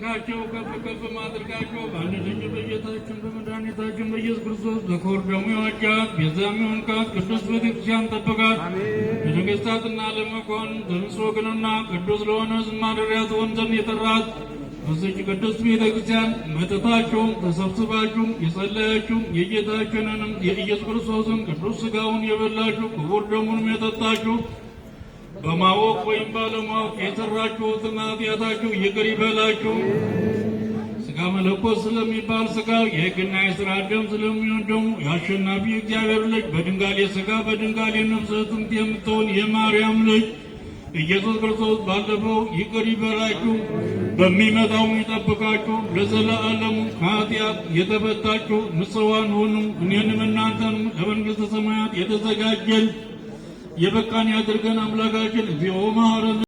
ጠብቃቸው ከፍ ማድረጋቸው በአንደኛ በጌታችን በመድኃኒታችን በኢየሱስ ክርስቶስ በክቡር ደሙ የዋጃት ቤዛም የሆንካት ቅዱስ ቤተክርስቲያን ጠብቃት። ለነገሥታትና ለመኳንንት ለንጹሕ ወገንና ቅዱስ ለሆነ ሕዝብ ማደሪያ ትሆን ዘንድ የጠራት በዚህች ቅድስት ቤተክርስቲያን መጥታችሁም ተሰብስባችሁ የጸለያችሁ የጌታችንንም የኢየሱስ ክርስቶስን ቅዱስ ሥጋውን የበላችሁ ክቡር ደሙንም የጠጣችሁ በማወቅ ወይም ባለማወቅ የሰራችሁትን ኃጢአታችሁ ይቅር ይበላችሁ። ሥጋ መለኮት ስለሚባል ሥጋው የሕግና የሥርዓት ደም ስለሚሆን ደሙ የአሸናፊ እግዚአብሔር ልጅ በድንጋሌ ሥጋ በድንጋሌ ነፍስ እትምት የምትሆን የማርያም ልጅ ኢየሱስ ክርስቶስ ባለፈው ይቅር ይበላችሁ፣ በሚመጣውም ይጠብቃችሁ፣ ለዘለዓለሙ ከኃጢአት የተፈታችሁ ንጹሐን ሁኑ። እኔንም እናንተንም ለመንግሥተ ሰማያት የተዘጋጀን የበቃን ያድርገን። አምላካችን እግዚኦ መሐረነ